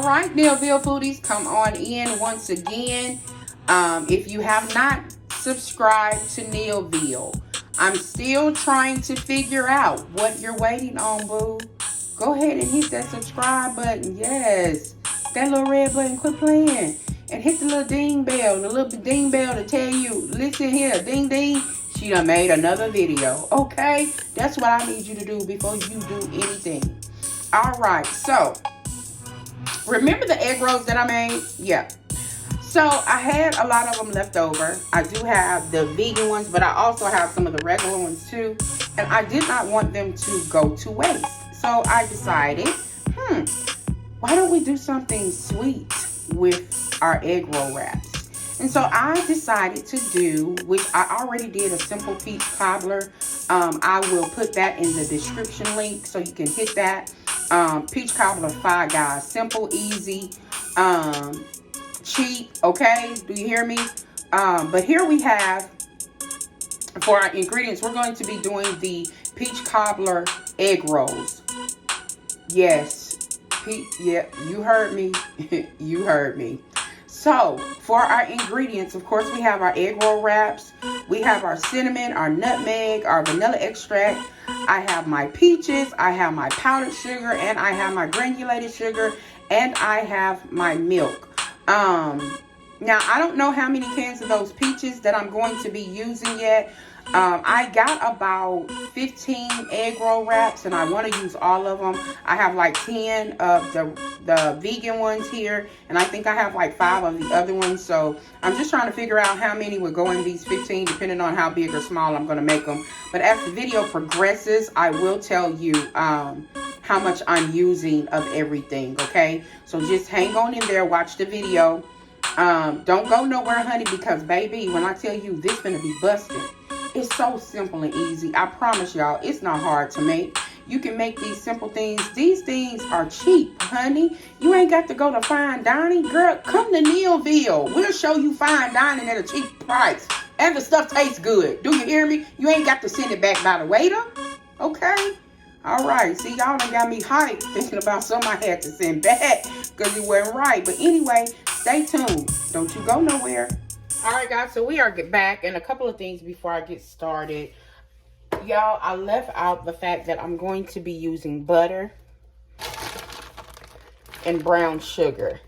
right, Neilville foodies, come on in once again. If you have not subscribed to Neilville, I'm still trying to figure out what you're waiting on, boo. Go ahead and hit that subscribe button. Yes, that little red button, quit playing. And hit the little ding bell, the little ding bell to tell you, listen here, ding ding, she done made another video. Okay, that's what I need you to do before you do anything. All right, so remember the egg rolls that I made? Yeah. So I had a lot of them left over. I do have the vegan ones, but I also have some of the regular ones too. And I did not want them to go to waste. So I decided, why don't we do something sweet with our egg roll wraps? And so I decided to do, which I already did, a simple peach cobbler. I will put that in the description link so you can hit that. Peach cobbler 5, guys. Simple, easy, cheap, okay? Do you hear me? But here we have, for our ingredients, we're going to be doing the peach cobbler egg rolls. Yes, yeah, you heard me. You heard me. So, for our ingredients, of course, we have our egg roll wraps. We have our cinnamon, our nutmeg, our vanilla extract. I have my peaches. I have my powdered sugar. And I have my granulated sugar. And I have my milk. Now, I don't know how many cans of those peaches that I'm going to be using yet. I got about 15 egg roll wraps, and I want to use all of them. I have like 10 of the vegan ones here, and I think I have like 5 of the other ones. So I'm just trying to figure out how many would go in these 15, depending on how big or small I'm going to make them. But as the video progresses, I will tell you how much I'm using of everything, okay? So just hang on in there, watch the video. Don't go nowhere, honey, because baby, when I tell you this gonna be busted, it's so simple and easy. I promise y'all, it's not hard to make. You can make these simple things. These things are cheap, honey. You ain't got to go to fine dining. Girl, come to Neilville. We'll show you fine dining at a cheap price. And the stuff tastes good. Do you hear me? You ain't got to send it back by the waiter. Okay? All right. See, y'all done got me hyped thinking about something I had to send back because it wasn't right. But anyway, stay tuned. Don't you go nowhere. All right, guys, so we are back, and a couple of things before I get started. Y'all, I left out the fact that I'm going to be using butter and brown sugar.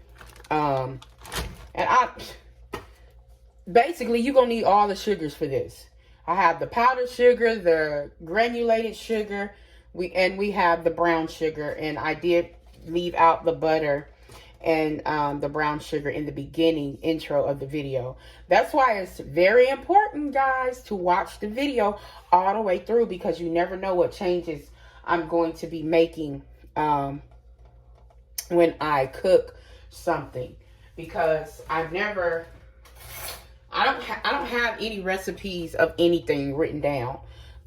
And basically, you're going to need all the sugars for this. I have the powdered sugar, the granulated sugar, we have the brown sugar, and I did leave out the butter and the brown sugar in the beginning intro of the video. That's why it's very important, guys, to watch the video all the way through, because you never know what changes I'm going to be making when I cook something, because I don't have any recipes of anything written down,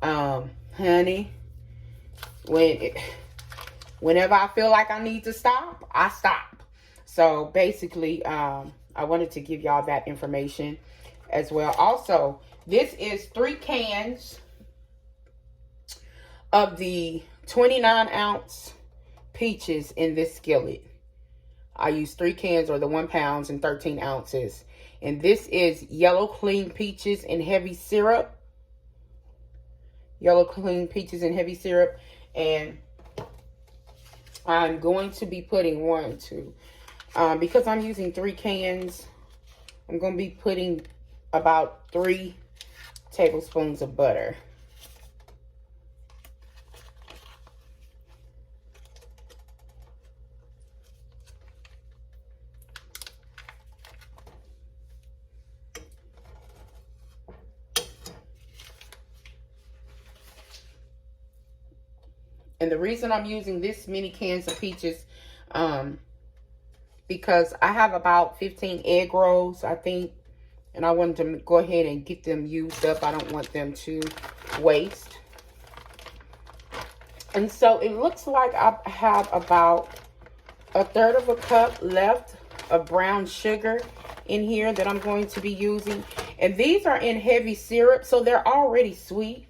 honey. Whenever I feel like I need to stop, I stop. So basically, I wanted to give y'all that information as well. Also, this is 3 cans of the 29-ounce peaches in this skillet. I use 3 cans, or the 1 pound and 13 ounces. And this is yellow clean peaches in heavy syrup. Yellow clean peaches in heavy syrup. And I'm going to be putting 1, 2... because I'm using 3 cans, I'm going to be putting about 3 tablespoons of butter. And the reason I'm using this many cans of peaches, because I have about 15 egg rolls, I think, and I wanted to go ahead and get them used up. I don't want them to waste. And so it looks like I have about 1/3 of a cup left of brown sugar in here that I'm going to be using. And these are in heavy syrup, so they're already sweet.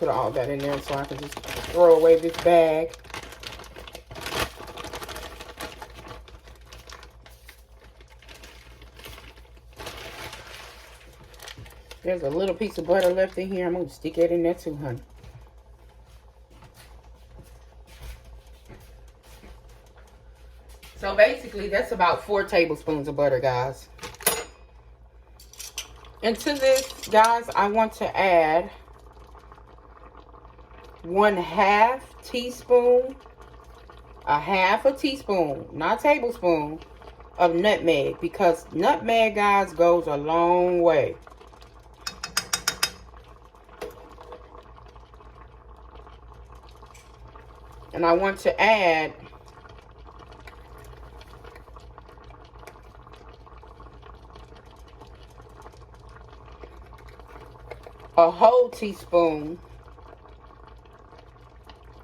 put all that in there so I can just throw away this bag. There's a little piece of butter left in here. I'm going to stick it in there too, honey. So basically, that's about 4 tablespoons of butter, guys. And to this, guys, I want to add 1/2 teaspoon, a half a teaspoon, not tablespoon, of nutmeg. Because nutmeg, guys, goes a long way. And I want to add a whole teaspoon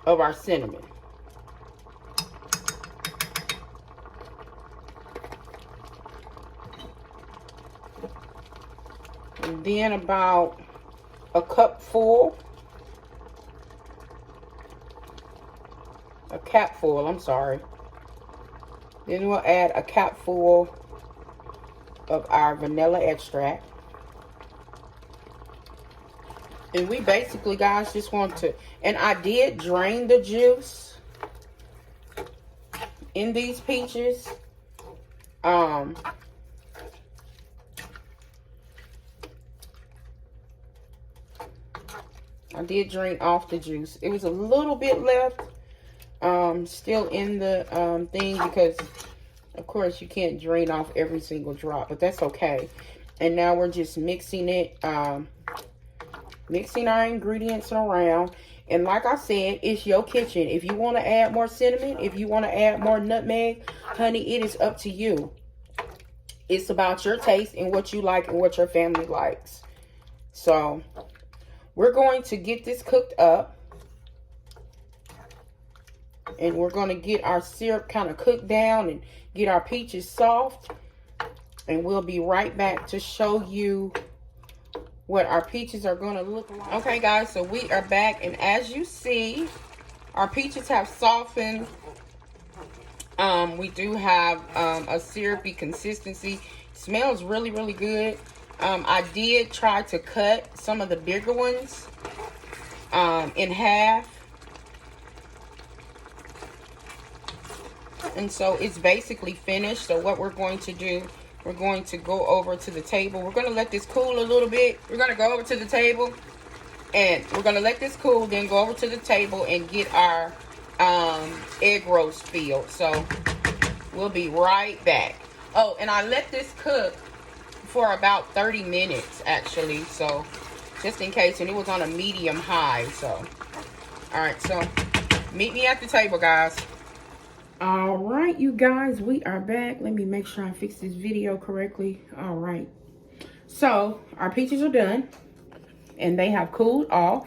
of our cinnamon. And then about a capful, I'm sorry. Then we'll add a capful of our vanilla extract. And we basically, guys, just want to, and I did drain the juice in these peaches. I did drain off the juice. It was a little bit left still in the thing, because of course you can't drain off every single drop, but that's okay. And now we're just mixing it, mixing our ingredients around. And like I said, it's your kitchen. If you want to add more cinnamon, if you want to add more nutmeg, honey, it is up to you. It's about your taste and what you like and what your family likes. So we're going to get this cooked up. And we're going to get our syrup kind of cooked down and get our peaches soft. And we'll be right back to show you what our peaches are going to look like. Okay, guys, so we are back. And as you see, our peaches have softened. We do have a syrupy consistency. Smells really, really good. I did try to cut some of the bigger ones in half. And so it's basically finished. So what we're going to do, we're going to go over to the table. We're going to let this cool a little bit. We're going to go over to the table and we're going to let this cool, then go over to the table and get our egg roast filled. So we'll be right back. Oh, and I let this cook for about 30 minutes actually. So just in case, and it was on a medium high. So, all right. So meet me at the table, guys. All right, you guys, we are back. Let me make sure I fix this video correctly. All right. So our peaches are done and they have cooled off.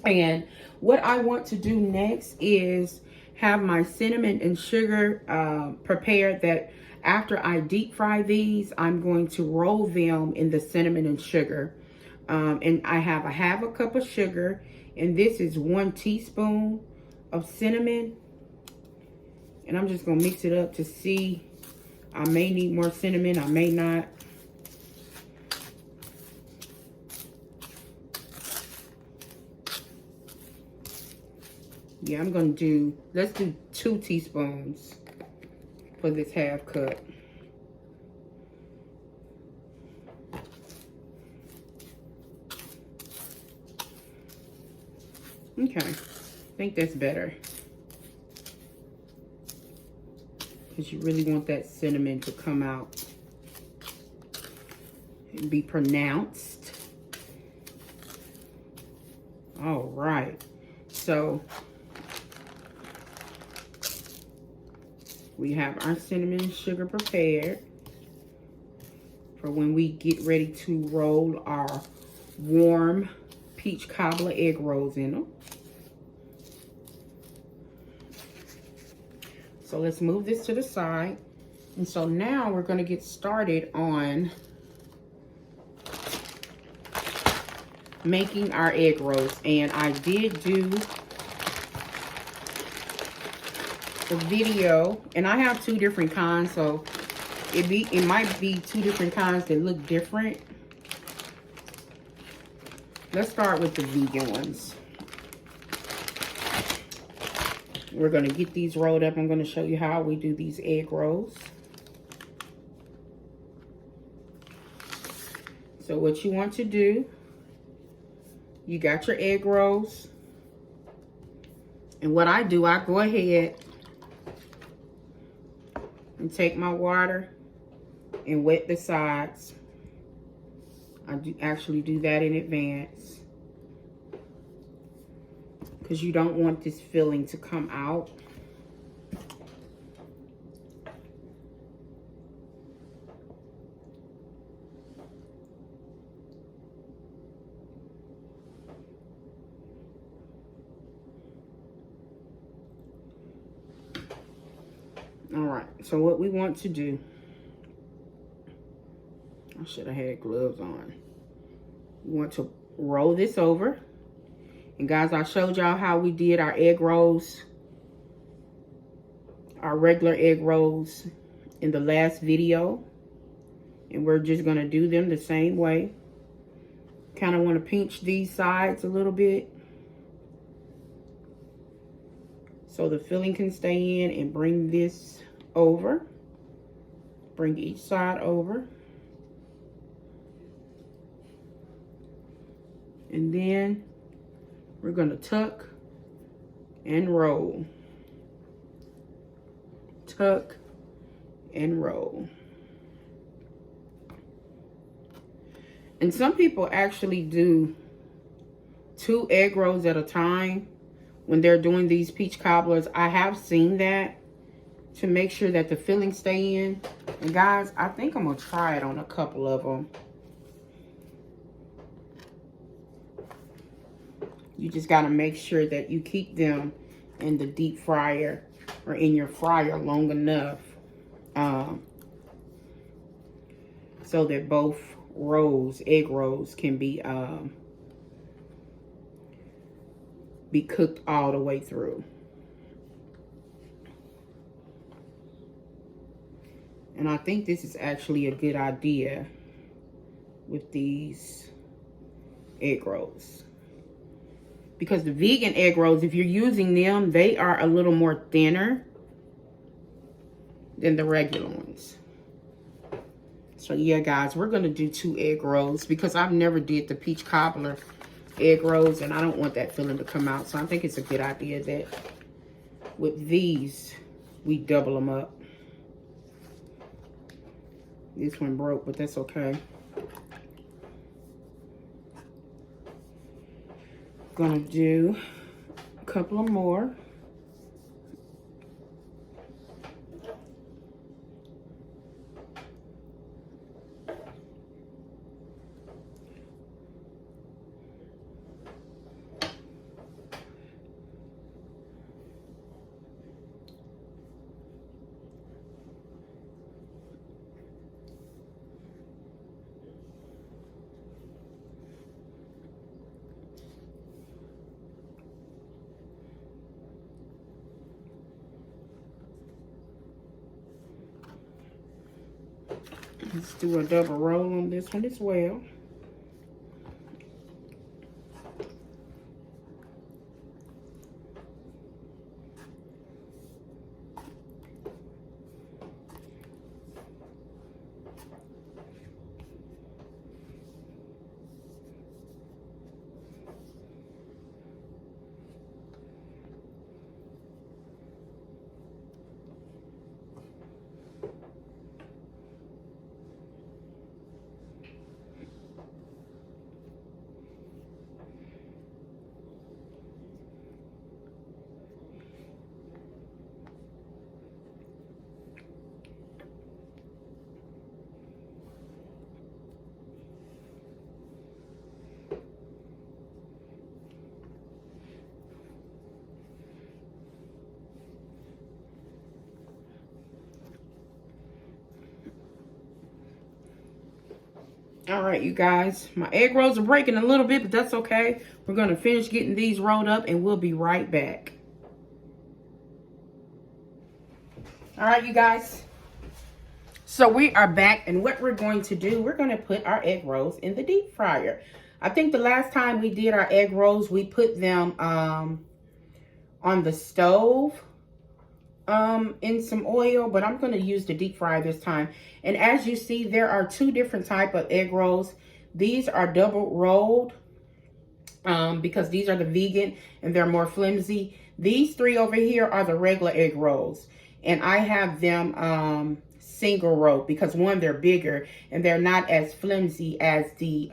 And what I want to do next is have my cinnamon and sugar prepared, that after I deep fry these, I'm going to roll them in the cinnamon and sugar. And I have a half a cup of sugar, and this is 1 teaspoon of cinnamon. And I'm just gonna mix it up to see. I may need more cinnamon, I may not. Yeah, I'm gonna do, let's do 2 teaspoons for this half cup. Okay, I think that's better. Because you really want that cinnamon to come out and be pronounced. All right, so we have our cinnamon and sugar prepared for when we get ready to roll our warm peach cobbler egg rolls in them. So let's move this to the side. And so now we're going to get started on making our egg rolls. And I did do a video, and I have 2 different kinds, so it might be 2 different kinds that look different. Let's start with the vegan ones. We're going to get these rolled up. I'm going to show you how we do these egg rolls. So what you want to do, you got your egg rolls. And what I do, I go ahead and take my water and wet the sides. I actually do that in advance, because you don't want this filling to come out. All right, so what we want to do, I should have had gloves on. We want to roll this over. And guys, I showed y'all how we did our egg rolls, our regular egg rolls in the last video. And we're just gonna do them the same way. Kind of want to pinch these sides a little bit so the filling can stay in, and bring this over. Bring each side over. And then we're going to tuck and roll. Tuck and roll. And some people actually do 2 egg rolls at a time when they're doing these peach cobblers. I have seen that, to make sure that the filling stay in. And guys, I think I'm going to try it on a couple of them. You just got to make sure that you keep them in the deep fryer or in your fryer long enough so that both rolls, egg rolls, can be cooked all the way through. And I think this is actually a good idea with these egg rolls. Because the vegan egg rolls, if you're using them, they are a little more thinner than the regular ones. So yeah, guys, we're going to do 2 egg rolls because I've never did the peach cobbler egg rolls, and I don't want that filling to come out. So I think it's a good idea that with these, we double them up. This one broke, but that's okay. Gonna do a couple of more. Let's do a double roll on this one as well. All right, you guys, my egg rolls are breaking a little bit, but that's okay. We're gonna finish getting these rolled up and we'll be right back. All right, you guys. So we are back, and what we're going to do, we're gonna put our egg rolls in the deep fryer. I think the last time we did our egg rolls, we put them on the stove in some oil, but I'm going to use the deep fryer this time. And as you see, there are two different type of egg rolls. These are double rolled because these are the vegan and they're more flimsy. These three over here are the regular egg rolls, and I have them single rolled because one, they're bigger and they're not as flimsy as the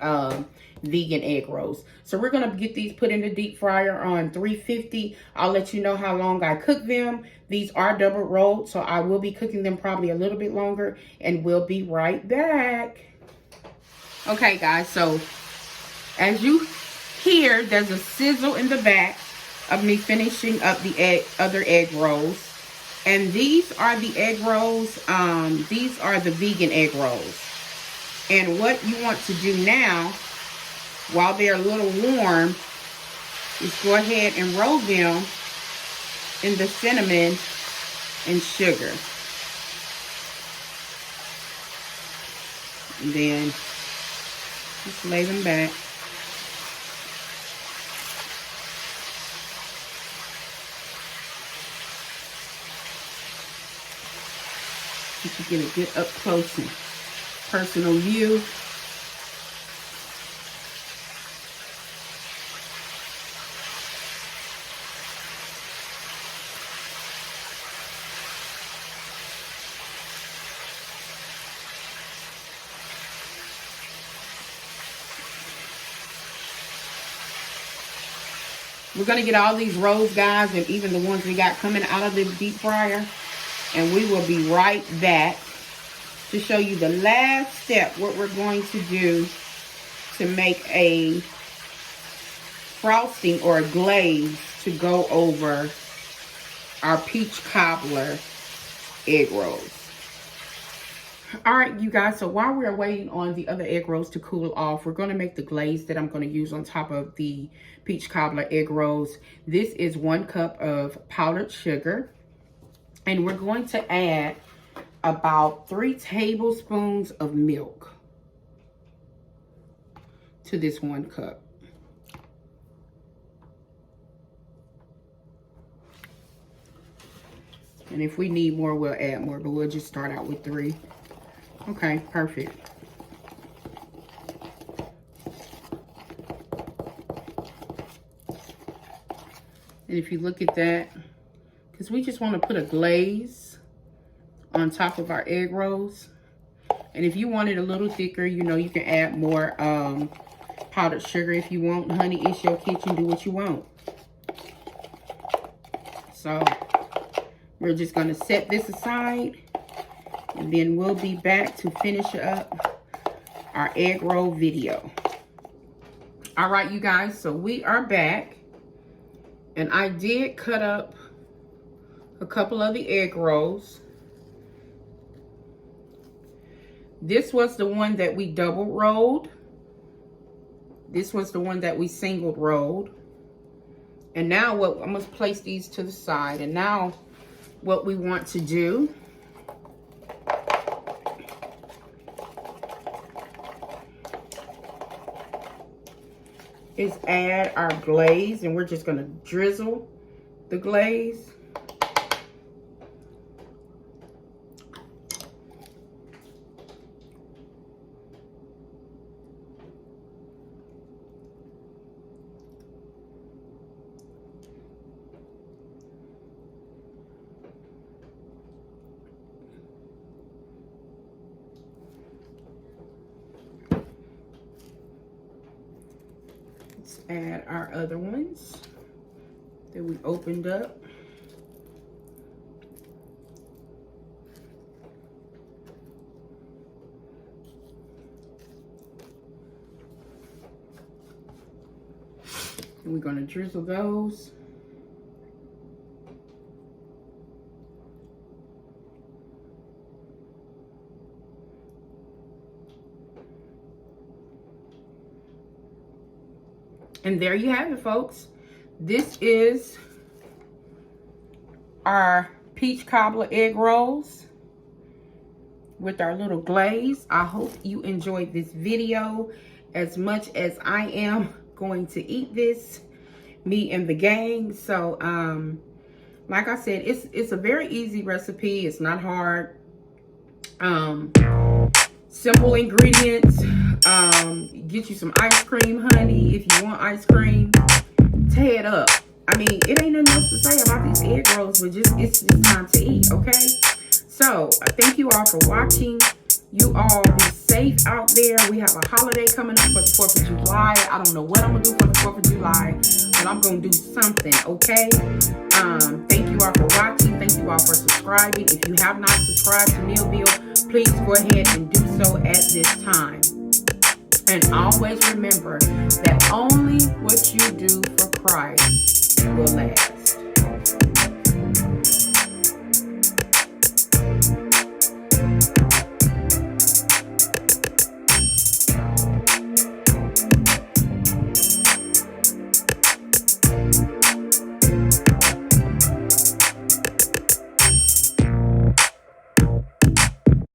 vegan egg rolls. So we're gonna get these put in the deep fryer on 350. I'll let you know how long I cook them. These are double rolled, so I will be cooking them probably a little bit longer, and we'll be right back. Okay, guys, so as you hear, there's a sizzle in the back of me finishing up the other egg rolls. And these are the egg rolls. These are the vegan egg rolls. And what you want to do now, while they're a little warm, is go ahead and roll them in the cinnamon and sugar. And then just lay them back. You can get a good up close and personal view. We're going to get all these rolls, guys, and even the ones we got coming out of the deep fryer. And we will be right back to show you the last step, what we're going to do to make a frosting or a glaze to go over our peach cobbler egg rolls. All right, you guys, so while we're waiting on the other egg rolls to cool off, we're going to make the glaze that I'm going to use on top of the peach cobbler egg rolls. This is 1 cup of powdered sugar, and we're going to add about 3 tablespoons of milk to this 1 cup. And if we need more, we'll add more, but we'll just start out with 3. Okay, perfect. And if you look at that, because we just want to put a glaze on top of our egg rolls. And if you want it a little thicker, you know, you can add more powdered sugar if you want. Honey, it's your kitchen. Do what you want. So we're just going to set this aside. And then we'll be back to finish up our egg roll video. All right, you guys. So we are back. And I did cut up a couple of the egg rolls. This was the one that we double rolled. This was the one that we single rolled. And now what, I'm going to place these to the side. And now what we want to do is add our glaze, and we're just going to drizzle the glaze. Add our other ones that we opened up. And we're going to drizzle those. And there you have it, folks. This is our peach cobbler egg rolls with our little glaze. I hope you enjoyed this video as much as I am going to eat this, me and the gang. So like I said, it's a very easy recipe. It's not hard. Simple ingredients. Get you some ice cream, honey. If you want ice cream, tear it up. I mean, it ain't enough to say about these egg rolls, but it's just time to eat, okay? So, thank you all for watching. You all be safe out there. We have a holiday coming up for the 4th of July. I don't know what I'm going to do for the 4th of July, but I'm going to do something, okay? Thank you all for watching. Thank you all for subscribing. If you have not subscribed to Millville, please go ahead and do so at this time. And always remember that only what you do for Christ will last.